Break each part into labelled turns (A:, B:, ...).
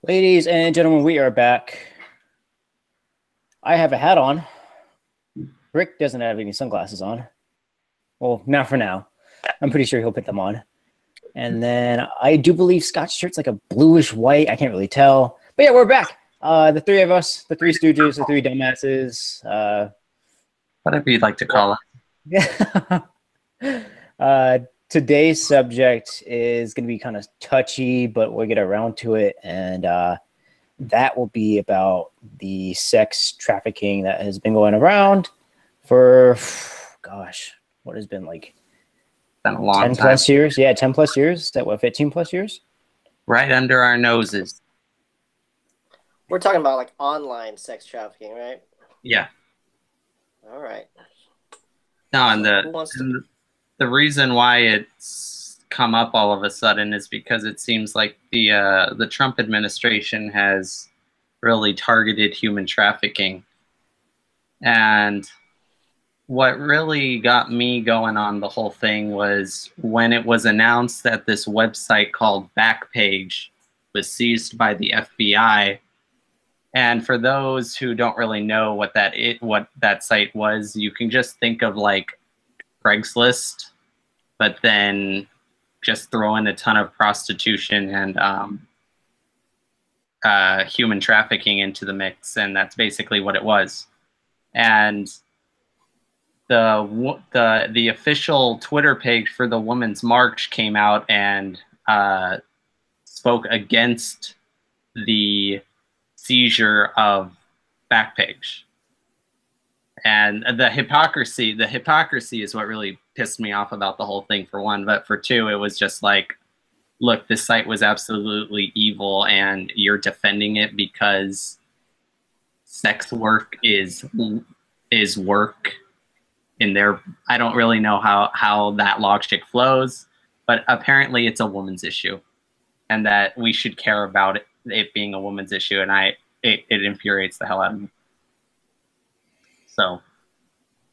A: Ladies and gentlemen, we are back. I have a hat on. Rick doesn't have any sunglasses on. Well, not for now. I'm pretty sure he'll put them on. And then I do believe Scott's shirt's like a bluish white. I can't really tell. But yeah, we're back. The three of us, the three stooges, the three dumbasses.
B: Whatever you'd like to call
A: it. Today's subject is going to be kind of touchy, but we'll get around to it. And that will be about the sex trafficking that has been going around for, gosh, what has been like
B: been a long
A: 10
B: time.
A: plus years? Yeah, 10 plus years. Is that what, 15 plus years?
B: Right under our noses.
C: We're talking about like online sex trafficking, right?
B: Yeah.
C: All right.
B: No, and the reason why it's come up all of a sudden is because it seems like the Trump administration has really targeted human trafficking. And what really got me going on the whole thing was when it was announced that this website called Backpage was seized by the FBI. And for those who don't really know what that site was, you can just think of like Craigslist, but then just throw in a ton of prostitution and human trafficking into the mix, and that's basically what it was. And the official Twitter page for the Women's March came out and spoke against the seizure of Backpage. And the hypocrisy is what really pissed me off about the whole thing, for one. But for two, it was just like, look, this site was absolutely evil, and you're defending it because sex work is work in there. I don't really know how that logic flows, but apparently it's a woman's issue, and that we should care about it being a woman's issue, and it infuriates the hell out of me. So,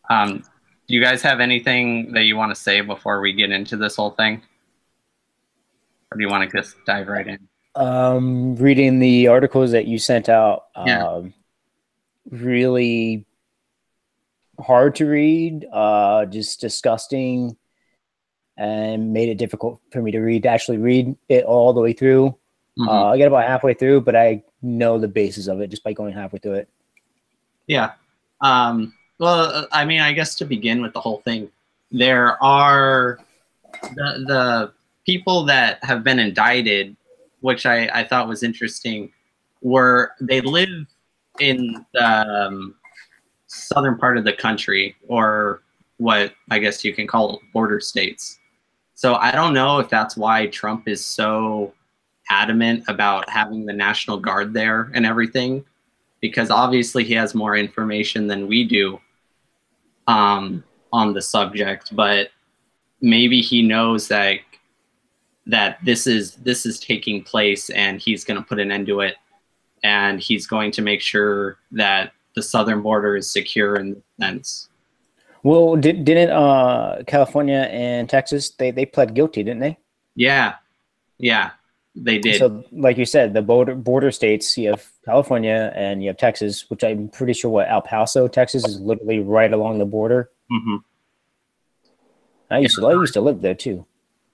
B: do you guys have anything that you want to say before we get into this whole thing? Or do you want to just dive right in?
A: Reading the articles that you sent out,
B: yeah.
A: Really hard to read, just disgusting, and made it difficult for me to actually read it all the way through.
B: Mm-hmm.
A: I got about halfway through, but I know the basis of it just by going halfway through it.
B: Yeah. Well, I mean, I guess to begin with the whole thing, there are the people that have been indicted, which I thought was interesting, they live in the southern part of the country, or what I guess you can call border states. So I don't know if that's why Trump is so adamant about having the National Guard there and everything, because obviously he has more information than we do on the subject, but maybe he knows that this is taking place, and he's going to put an end to it, and he's going to make sure that the southern border is secure in the sense.
A: Well, didn't California and Texas, they pled guilty, didn't they?
B: Yeah, they did.
A: So, like you said, the border states, you have California and you have Texas, which I'm pretty sure El Paso, Texas, is literally right along the border.
B: Mm-hmm.
A: I used to live there too.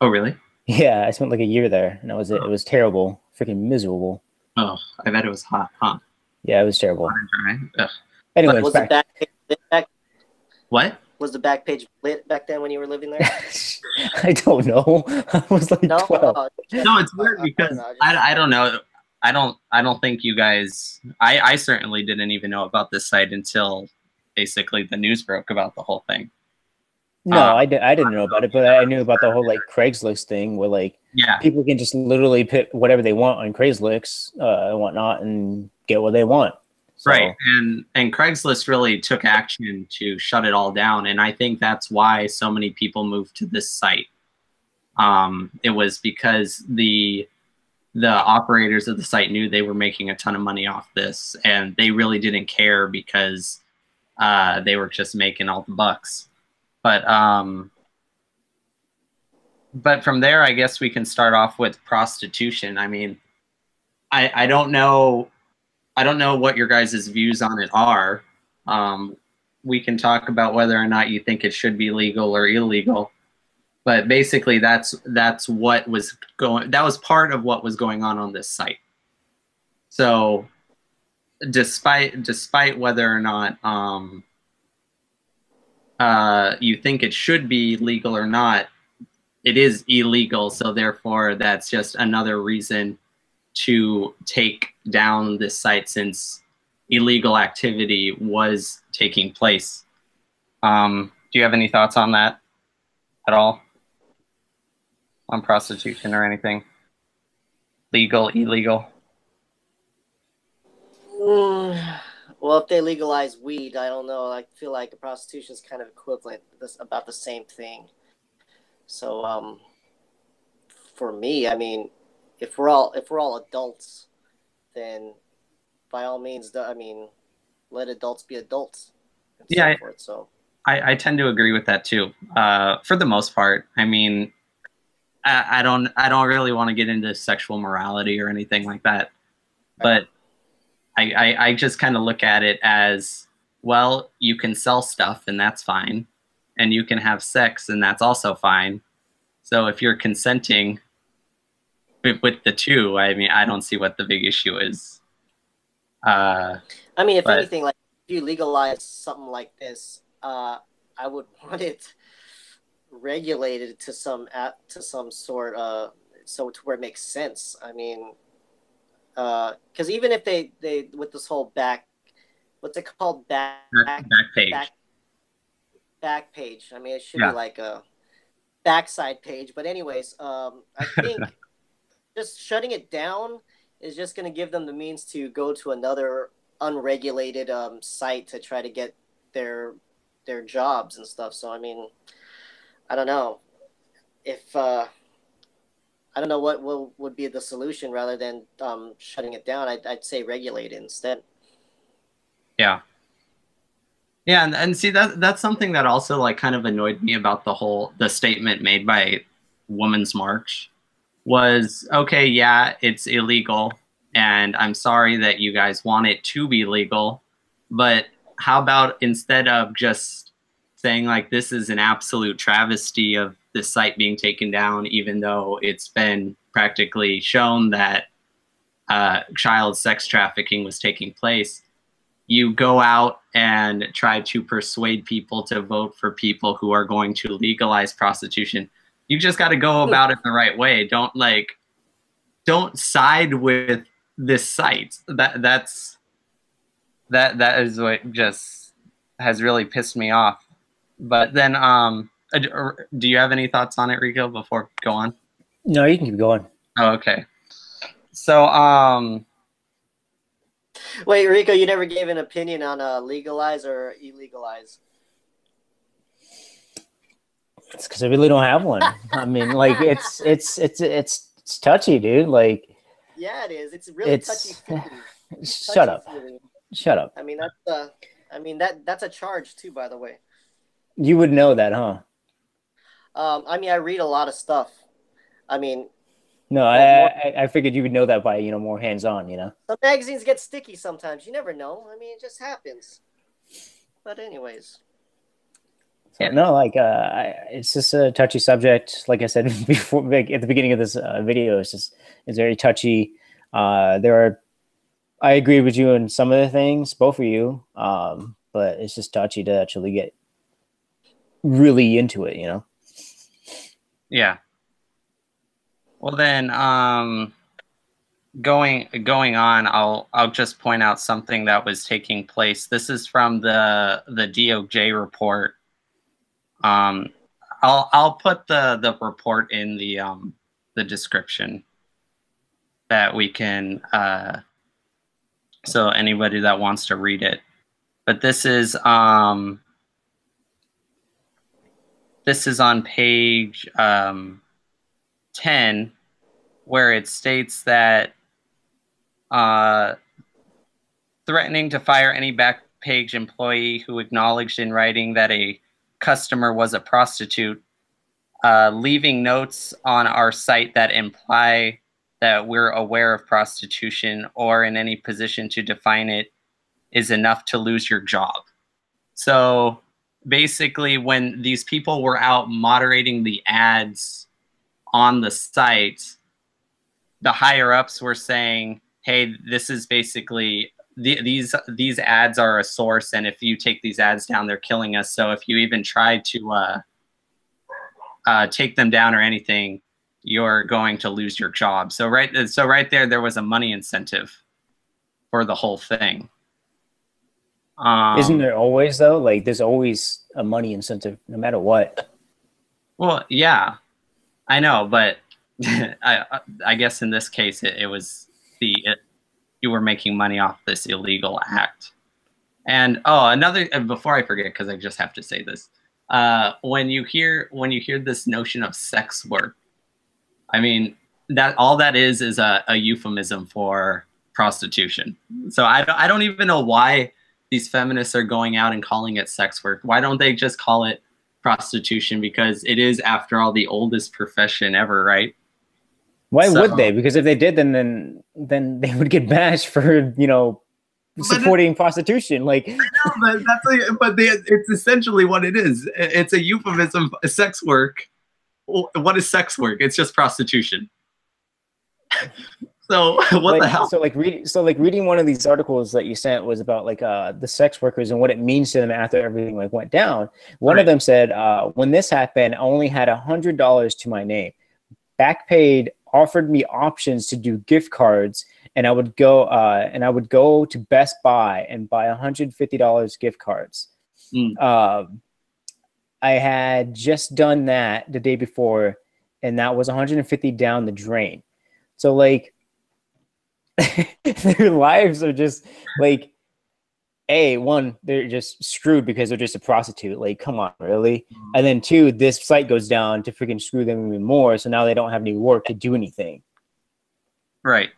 B: Oh, really?
A: Yeah, I spent like a year there, and it was terrible, freaking miserable.
B: Oh, I bet it was hot, huh?
A: Yeah, it was terrible.
B: Ugh.
A: Anyway,
C: was the back?
B: What?
C: Was the Backpage lit back then when you were living there?
A: I don't know. I was like 12.
B: No, it's weird because I don't know. I don't think you guys. I certainly didn't even know about this site until basically the news broke about the whole thing.
A: No, I didn't know about it, but I knew about the whole like Craigslist thing where like people can just literally put whatever they want on Craigslist and whatnot and get what they want. So.
B: Right, and Craigslist really took action to shut it all down, and I think that's why so many people moved to this site. It was because the operators of the site knew they were making a ton of money off this, and they really didn't care because they were just making all the bucks. But from there, I guess we can start off with prostitution. I mean, I don't know. I don't know what your guys' views on it are. We can talk about whether or not you think it should be legal or illegal. But basically, that's what was going. That was part of what was going on this site. So, despite whether or not you think it should be legal or not, it is illegal. So therefore, that's just another reason to take down this site, since illegal activity was taking place. Do you have any thoughts on that at all? On prostitution or anything? Legal, illegal?
C: Well, if they legalize weed, I don't know. I feel like prostitution is kind of equivalent. This about the same thing. So, for me, I mean, if we're all adults, then by all means, I mean, let adults be adults. And
B: Yeah,
C: so forth, so.
B: I tend to agree with that too. For the most part, I mean, I don't really want to get into sexual morality or anything like that, but I just kind of look at it as, well, you can sell stuff and that's fine, and you can have sex and that's also fine. So if you're consenting with the two, I mean, I don't see what the big issue is.
C: I mean, if anything, like if you legalize something like this, I would want it regulated to some sort so to where it makes sense. I mean, because even if they with this whole what's it called,
B: Backpage.
C: Backpage. I mean, it should be like a backside page. But anyways, I think just shutting it down is just going to give them the means to go to another unregulated site to try to get their jobs and stuff. So I mean, I don't know if I don't know what would be the solution rather than shutting it down. I'd say regulate it instead.
B: Yeah. Yeah, and see, that's something that also like kind of annoyed me about the statement made by Women's March was, okay, yeah, it's illegal, and I'm sorry that you guys want it to be legal, but how about instead of just saying like this is an absolute travesty of this site being taken down, even though it's been practically shown that child sex trafficking was taking place, you go out and try to persuade people to vote for people who are going to legalize prostitution. You just got to go about it the right way. Don't side with this site. That is what just has really pissed me off. But then, do you have any thoughts on it, Rico, before go on?
A: No, you can keep going.
B: Oh, okay. So,
C: wait, Rico, you never gave an opinion on legalize or illegalize.
A: It's because I really don't have one. I mean, like it's touchy, dude. Like,
C: yeah, it is. It's really touchy.
A: Shut up. Shut up.
C: I mean, that's a charge too, by the way.
A: You would know that, huh?
C: I mean, I read a lot of stuff. I mean,
A: no, I figured you would know that by more hands-on.
C: Some magazines get sticky sometimes. You never know. I mean, it just happens. But anyways.
A: So, no, like it's just a touchy subject. Like I said before, like, at the beginning of this video, it's very touchy. I agree with you on some of the things, both of you, but it's just touchy to actually get really into it,
B: Yeah. Well, then, going on, I'll just point out something that was taking place. This is from the DOJ report. I'll put the report in the description that we can so anybody that wants to read it. But this is on page 10, where it states that threatening to fire any Backpage employee who acknowledged in writing that a customer was a prostitute, leaving notes on our site that imply that we're aware of prostitution or in any position to define it is enough to lose your job. So basically, when these people were out moderating the ads on the site, the higher ups were saying, hey, this is basically these ads are a source, and if you take these ads down, they're killing us. So if you even try to take them down or anything, you're going to lose your job. So right there was a money incentive for the whole thing.
A: Isn't there always though? Like there's always a money incentive no matter what.
B: Well, yeah, I know, but I guess in this case it was you were making money off this illegal act. And another, before I forget, because I just have to say this, when you hear this notion of sex work, I mean that all that is a euphemism for prostitution. So I don't even know why these feminists are going out and calling it sex work. Why don't they just call it prostitution? Because it is, after all, the oldest profession ever, right?
A: Why would they? Because if they did, then they would get bashed for, you know, supporting prostitution. Like,
B: I know, but it's essentially what it is. It's a euphemism. Sex work. What is sex work? It's just prostitution. So what the hell?
A: So reading one of these articles that you sent was about like the sex workers and what it means to them after everything like went down. One of them said, when this happened, I only had $100 to my name. Backpage offered me options to do gift cards, and I would go to Best Buy and buy $150 gift cards. I had just done that the day before, and that was $150 down the drain. So like their lives are just like, one, they're just screwed because they're just a prostitute. Like, come on, really? And then two, this site goes down to freaking screw them even more. So now they don't have any work to do anything.
B: Right.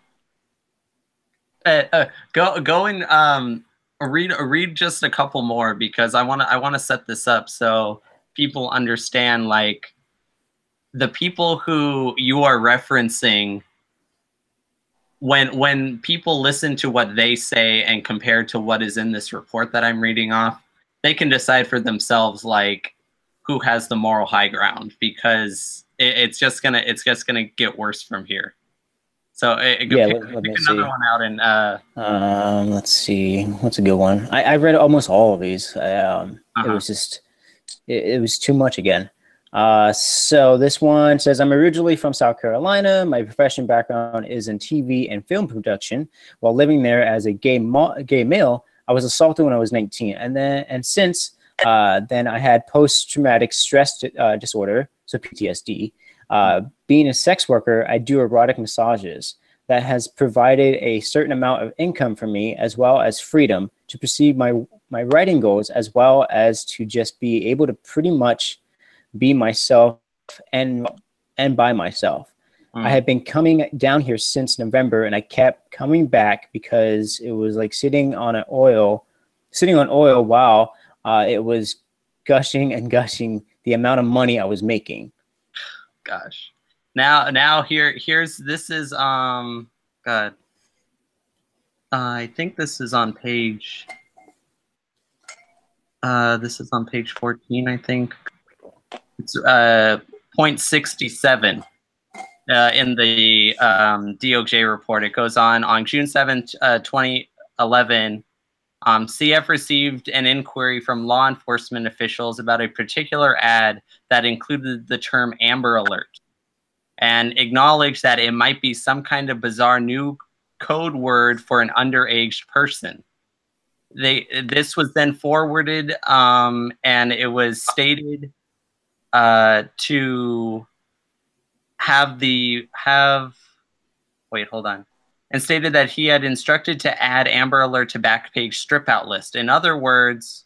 B: Go and read just a couple more, because I want to set this up so people understand, like, the people who you are referencing. When people listen to what they say and compare to what is in this report that I'm reading off, they can decide for themselves, like, who has the moral high ground, because it's just gonna get worse from here. So pick another one out, and
A: let's see, what's a good one? I read almost all of these. It was just it was too much again. So this one says, I'm originally from South Carolina. My profession background is in TV and film production. While living there as a gay male, I was assaulted when I was 19. And since then I had post-traumatic stress disorder, so PTSD. Being a sex worker, I do erotic massages. That has provided a certain amount of income for me, as well as freedom to pursue my writing goals, as well as to just be able to pretty much be myself and by myself. I had been coming down here since November, and I kept coming back because it was like sitting on oil while it was gushing and gushing the amount of money I was making.
B: Gosh. Now here's this is God. I think this is on page 14, I think. It's point 67 in the DOJ report. It goes on June 7th, 2011. CF received an inquiry from law enforcement officials about a particular ad that included the term Amber Alert, and acknowledged that it might be some kind of bizarre new code word for an underage person. This was then forwarded, and it was stated to and stated that he had instructed to add Amber Alert to Backpage strip out list. In other words,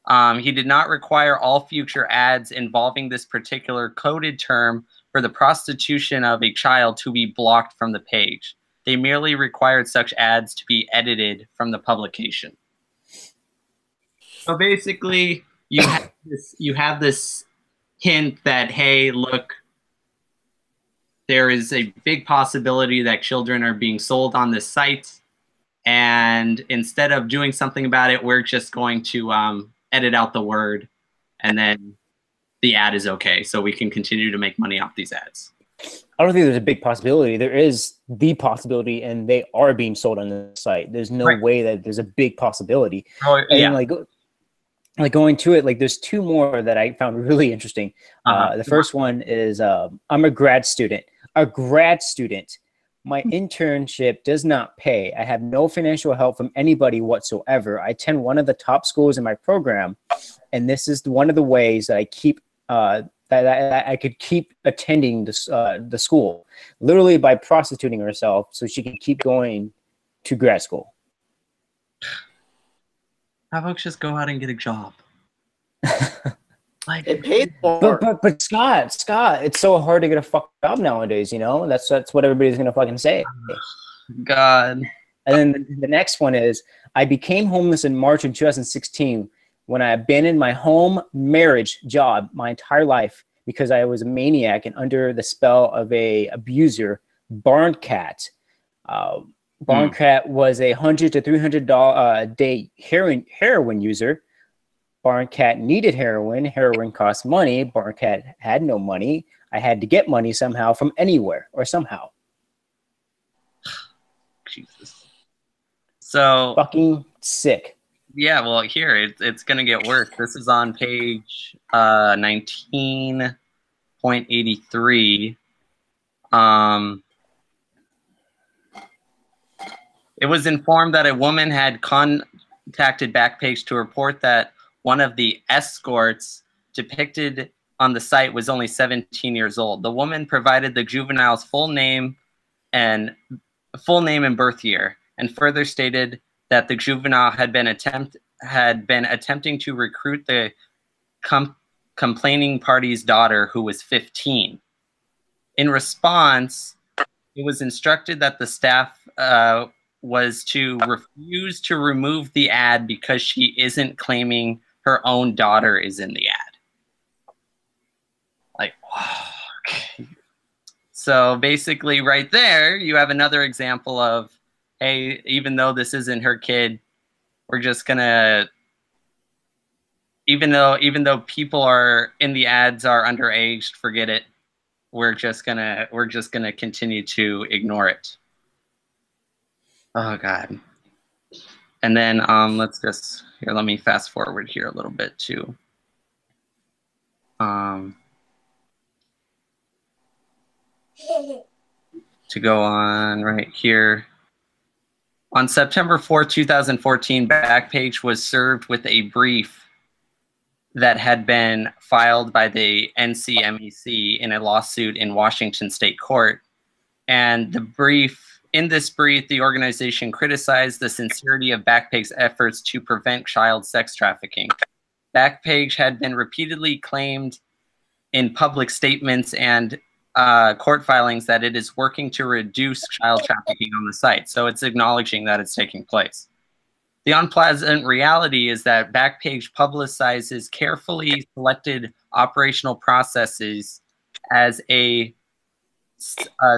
B: he did not require all future ads involving this particular coded term for the prostitution of a child to be blocked from the page. They merely required such ads to be edited from the publication. So basically, you have this hint that, hey, look, there is a big possibility that children are being sold on this site. And instead of doing something about it, we're just going to edit out the word, and then the ad is okay. So we can continue to make money off these ads.
A: I don't think there's a big possibility. There is the possibility, and they are being sold on the site. There's no way that there's a big possibility.
B: Oh, yeah.
A: And like going to it, like there's two more that I found really interesting. The first one is I'm a grad student. A grad student. My internship does not pay. I have no financial help from anybody whatsoever. I attend one of the top schools in my program, and this is one of the ways that I keep that I could keep attending the school, literally by prostituting herself so she can keep going to grad school.
B: How about just go out and get a job? Like,
C: it pays more.
A: But Scott, it's so hard to get a fucking job nowadays. You know, that's what everybody's gonna fucking say.
B: God.
A: And then the next one is I became homeless in March of 2016 when I abandoned my home marriage job my entire life because I was a maniac and under the spell of a abuser, Barn Cat. Barn Cat was a $100 to $300 a day heroin user. Barn Cat needed heroin. Heroin cost money. Barn Cat had no money. I had to get money somehow from anywhere or somehow.
B: Jesus. So
A: fucking sick.
B: Yeah, well, here it's gonna get worse. This is on page 19.83. It was informed that a woman had contacted Backpage to report that one of the escorts depicted on the site was only 17 years old. The woman provided the juvenile's full name and birth year, and further stated that the juvenile had been attempting to recruit the complaining party's daughter, who was 15. In response, it was instructed that the staff was to refuse to remove the ad because she isn't claiming her own daughter is in the ad. Like, okay. So basically right there, you have another example of, hey, even though this isn't her kid, we're just gonna, even though people are in the ads are underage, forget it. We're just gonna continue to ignore it. Oh God. And then let me fast forward here a little bit too. To go on right here. On September 4, 2014, Backpage was served with a brief that had been filed by the NCMEC in a lawsuit in Washington State Court. And in this brief, the organization criticized the sincerity of Backpage's efforts to prevent child sex trafficking. Backpage had been repeatedly claimed in public statements and court filings that it is working to reduce child trafficking on the site. So it's acknowledging that it's taking place. The unpleasant reality is that Backpage publicizes carefully selected operational processes as a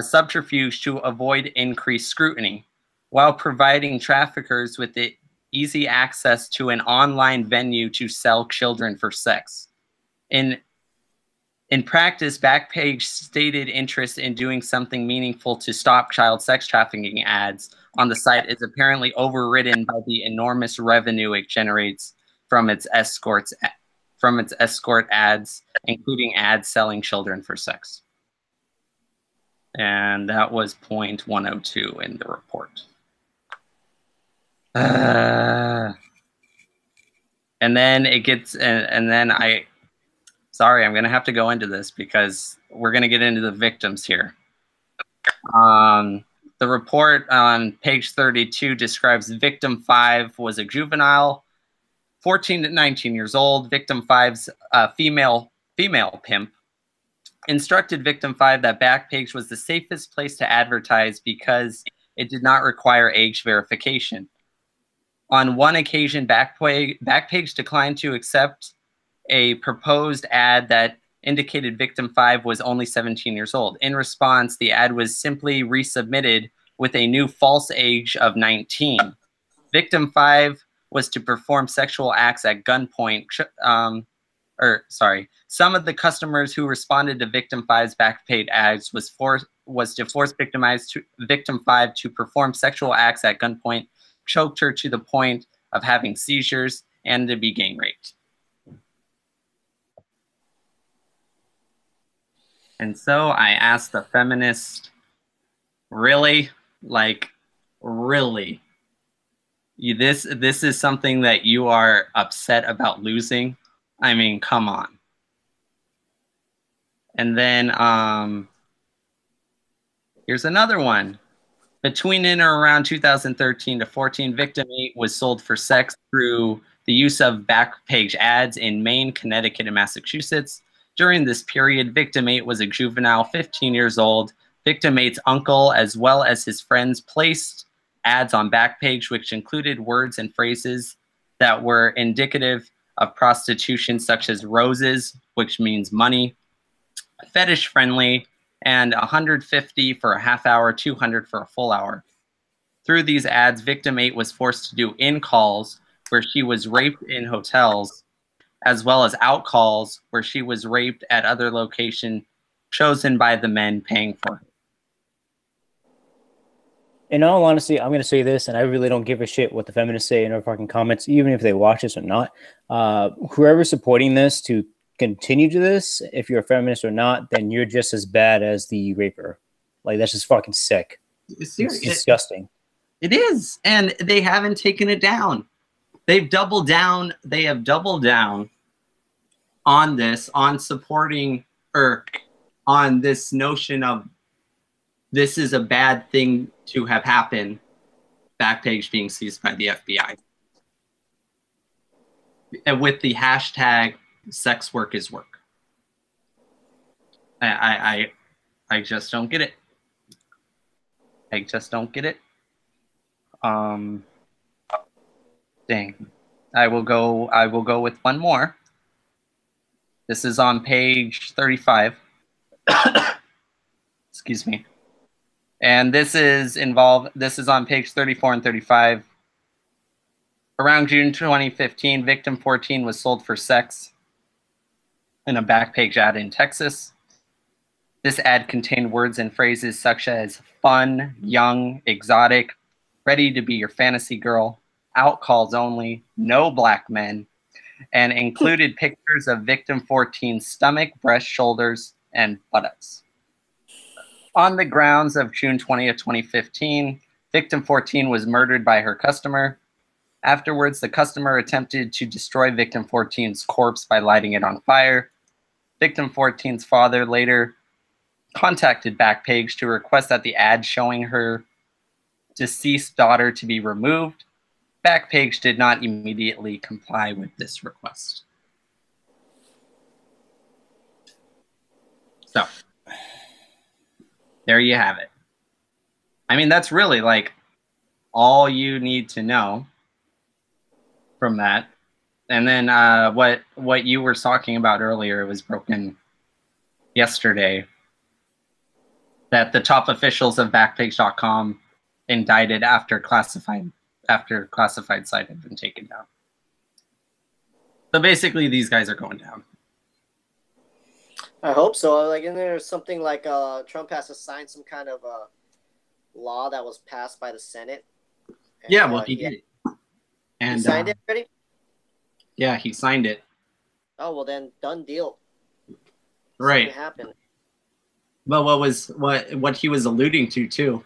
B: subterfuge to avoid increased scrutiny, while providing traffickers with the easy access to an online venue to sell children for sex. In practice, Backpage stated interest in doing something meaningful to stop child sex trafficking ads on the site is apparently overridden by the enormous revenue it generates from its escort ads, including ads selling children for sex. And that was point 102 in the report. And then it gets, and then sorry, I'm going to have to go into this because we're going to get into the victims here. The report on page 32 describes victim 5 was a juvenile, 14 to 19 years old. Victim 5's female pimp instructed victim 5 that Backpage was the safest place to advertise because it did not require age verification. On one occasion, Backpage declined to accept a proposed ad that indicated victim 5 was only 17 years old. In response, the ad was simply resubmitted with a new false age of 19. Victim 5 was to perform sexual acts at gunpoint. Some of the customers who responded to Victim 5's Backpage ads was to force Victim 5 to perform sexual acts at gunpoint, choked her to the point of having seizures, and to be gang raped. And so I asked the feminist, really? Like, really? This is something that you are upset about losing? I mean, come on. And then here's another one. Between and around 2013 to 14, Victim 8 was sold for sex through the use of Backpage ads in Maine, Connecticut, and Massachusetts. During this period, Victim 8 was a juvenile, 15 years old. Victim 8's uncle, as well as his friends, placed ads on Backpage, which included words and phrases that were indicative of prostitution, such as roses, which means money, fetish friendly, and $150 for a half hour, $200 for a full hour. Through these ads, Victim 8 was forced to do in-calls where she was raped in hotels, as well as out-calls where she was raped at other locations chosen by the men paying for her.
A: In all honesty, I'm going to say this, and I really don't give a shit what the feminists say in our fucking comments, even if they watch this or not. Whoever's supporting this to continue to this, if you're a feminist or not, then you're just as bad as the raper. Like, that's just fucking sick. It's disgusting.
B: It is, and they haven't taken it down. They've doubled down. They have doubled down on this, on supporting, or on this notion of this is a bad thing to have happened. Backpage being seized by the FBI, and with the hashtag "sex work is work." I just don't get it. I just don't get it. Dang. I will go with one more. This is on page 35. Excuse me. And this is on page 34 and 35. Around June 2015, Victim 14 was sold for sex in a Backpage ad in Texas. This ad contained words and phrases such as fun, young, exotic, ready to be your fantasy girl, out calls only, no black men, and included pictures of Victim 14's stomach, breast, shoulders, and buttocks. On the grounds of June 20th, 2015, Victim 14 was murdered by her customer. Afterwards, the customer attempted to destroy Victim 14's corpse by lighting it on fire. Victim 14's father later contacted Backpage to request that the ad showing her deceased daughter to be removed. Backpage did not immediately comply with this request. So, there you have it. I mean, that's really like all you need to know from that. And then what you were talking about earlier was broken yesterday, that the top officials of Backpage.com indicted after classified site had been taken down. So basically, these guys are going down.
C: I hope so. Like, isn't there something like Trump has to sign some kind of law that was passed by the Senate? And,
B: yeah, well, he did. And
C: he signed it already?
B: Yeah, he signed it.
C: Oh, well then, done deal.
B: Right.
C: Something happened.
B: But what he was alluding to too,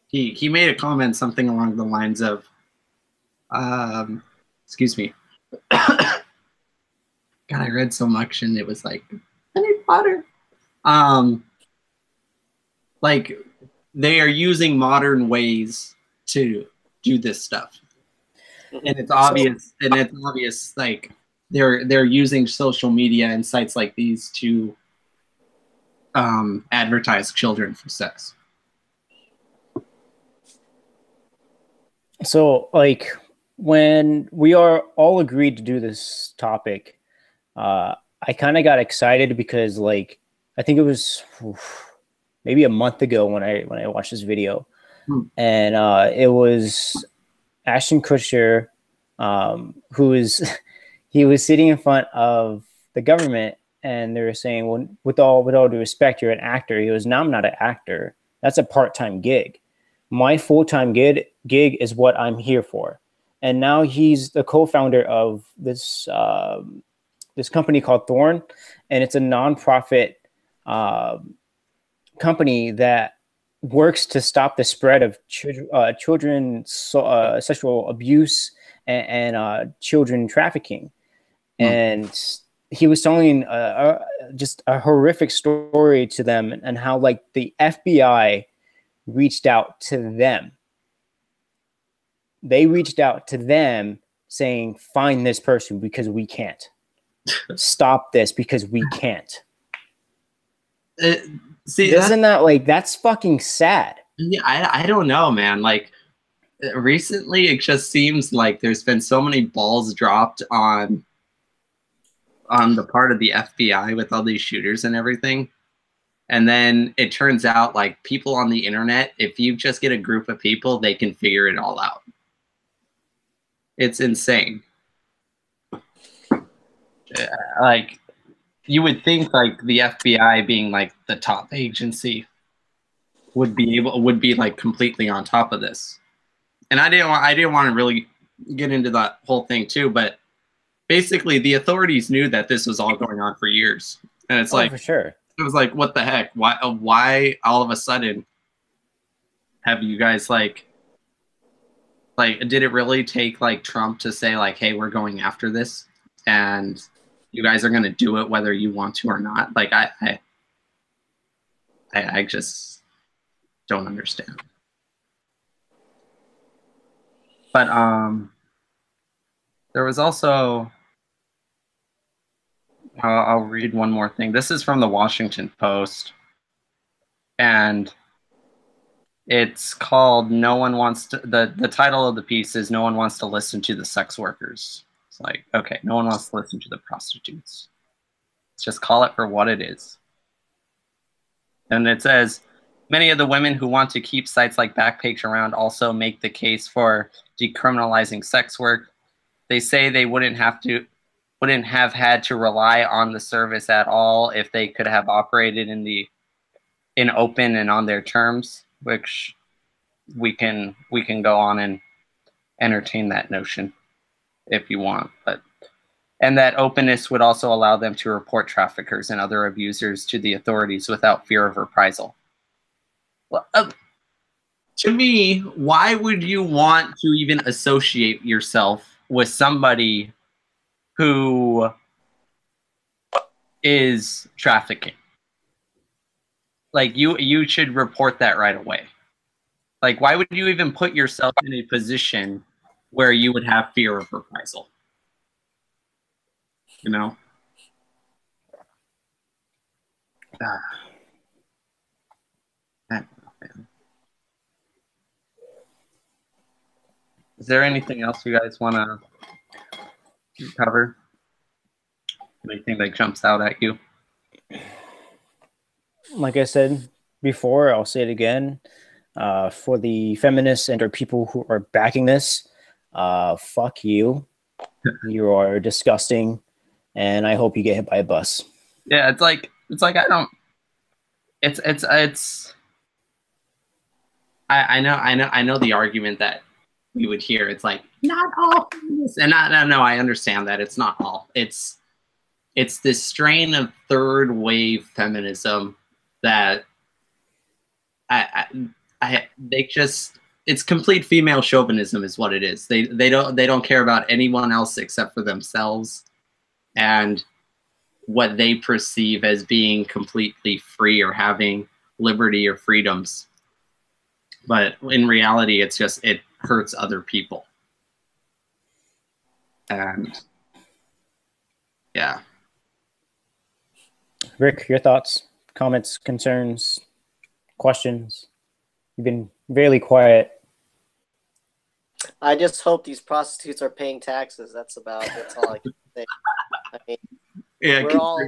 B: he made a comment something along the lines of, excuse me. God, I read so much and it was like, I need water. Like they are using modern ways to do this stuff. And it's obvious, like they're using social media and sites like these to advertise children for sex.
A: So, like, when we are all agreed to do this topic, I kind of got excited because like I think it was maybe a month ago when I watched this video, and it was Ashton Kutcher, who is he was sitting in front of the government, and they were saying, "Well, with all due respect, you're an actor." He goes, "No, I'm not an actor. That's a part-time gig. My full-time gig is what I'm here for." And now he's the co-founder of this this company called Thorn, and it's a nonprofit company that works to stop the spread of children sexual abuse and children trafficking. And he was telling just a horrific story to them, and how like the FBI reached out to them. They reached out to them saying, "Find this person because we can't. Stop this because we can't."
B: See,
A: isn't that like, that's fucking sad?
B: Yeah, I don't know, man. Like recently, it just seems like there's been so many balls dropped on the part of the FBI with all these shooters and everything. And then it turns out like people on the internet, if you just get a group of people, they can figure it all out. It's insane. Like you would think like the FBI being like the top agency would be like completely on top of this. And I didn't want to really get into that whole thing too, but basically the authorities knew that this was all going on for years. And it's like,
A: for sure.
B: It was like, what the heck? Why all of a sudden have you guys like did it really take like Trump to say like, hey, we're going after this and you guys are going to do it whether you want to or not? Like I just don't understand. But there was also I'll read one more thing. This is from the Washington Post, and it's called "No One Wants to." The title of the piece is "No One Wants to Listen to the Sex Workers." It's like, okay, no one wants to listen to the prostitutes. Let's just call it for what it is. And it says, many of the women who want to keep sites like Backpage around also make the case for decriminalizing sex work. They say they wouldn't have had to rely on the service at all if they could have operated in open and on their terms, which we can go on and entertain that notion if you want, and that openness would also allow them to report traffickers and other abusers to the authorities without fear of reprisal. Well, to me, why would you want to even associate yourself with somebody who is trafficking? Like you should report that right away. Like, why would you even put yourself in a position where you would have fear of reprisal? You know? I don't know, man. Is there anything else you guys want to cover? Anything that jumps out at you?
A: Like I said before, I'll say it again. For the feminists and or people who are backing this, fuck you. You are disgusting, and I hope you get hit by a bus.
B: Yeah, it's like I don't. I know the argument that we would hear. It's like, not all feminists, and I understand that it's not all. It's this strain of third wave feminism that they just, it's complete female chauvinism is what it is. They don't care about anyone else except for themselves and what they perceive as being completely free or having liberty or freedoms. But in reality, it's just, it hurts other people. And yeah.
A: Rick, your thoughts, comments, concerns, questions? You've been really quiet.
C: I just hope these prostitutes are paying taxes. That's all I can say. I mean,
B: Yeah,
C: we're all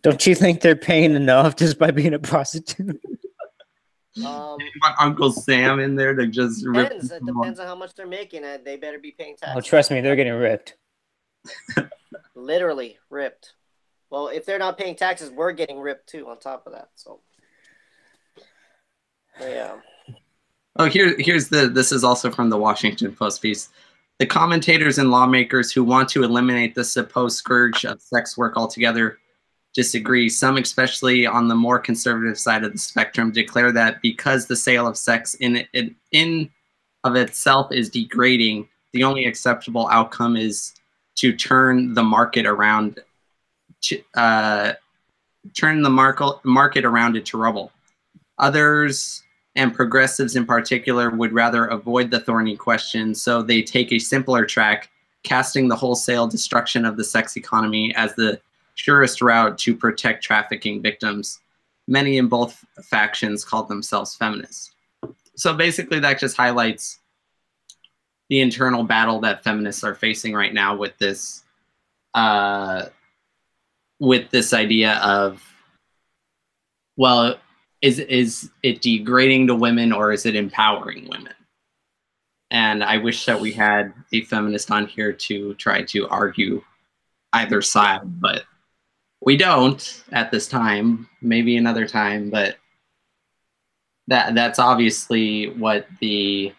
A: Don't you think they're paying enough just by being a prostitute?
B: Want Uncle Sam in there to just
C: depends. It depends on how much they're making. They better be paying taxes.
A: Oh, trust me, they're getting ripped.
C: Literally ripped. Well, if they're not paying taxes, we're getting ripped too on top of that. So, yeah.
B: Oh, this is also from the Washington Post piece. The commentators and lawmakers who want to eliminate the supposed scourge of sex work altogether disagree. Some, especially on the more conservative side of the spectrum, declare that because the sale of sex in of itself is degrading, the only acceptable outcome is to turn the market around, turn the market around into rubble. Others, and progressives in particular, would rather avoid the thorny question, so they take a simpler track, casting the wholesale destruction of the sex economy as the surest route to protect trafficking victims. Many in both factions call themselves feminists. So basically that just highlights the internal battle that feminists are facing right now with this idea of, well, is it degrading to women or is it empowering women? And I wish that we had a feminist on here to try to argue either side, but we don't at this time. Maybe another time, but that's obviously what the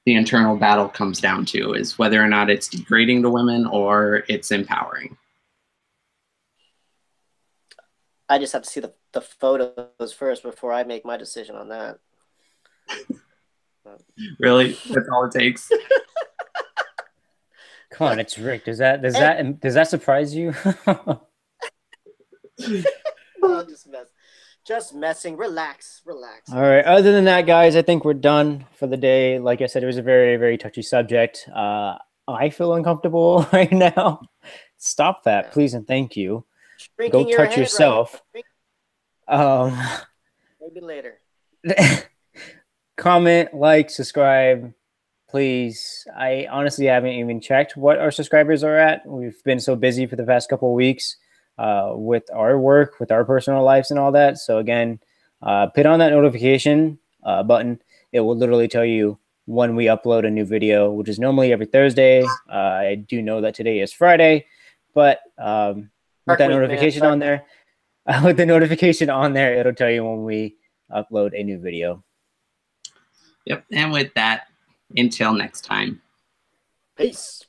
B: internal battle comes down to, is whether or not it's degrading to women or it's empowering.
C: I just have to see the photos first before I make my decision on that.
B: Really? That's all it takes?
A: Come on, it's Rick. Does that surprise you?
C: No, just messing. Relax.
A: All right. Other than that, guys, I think we're done for the day. Like I said, it was a very, very touchy subject. I feel uncomfortable right now. Stop that, please, and thank you. Go touch yourself.
C: Right. Maybe later.
A: Comment, like, subscribe, please. I honestly haven't even checked what our subscribers are at. We've been so busy for the past couple of weeks with our work, with our personal lives and all that. So again, hit on that notification button. It will literally tell you when we upload a new video, which is normally every Thursday. I do know that today is Friday, but with that notification on there, with the notification on there, it'll tell you when we upload a new video.
B: Yep. And with that, until next time.
C: Peace.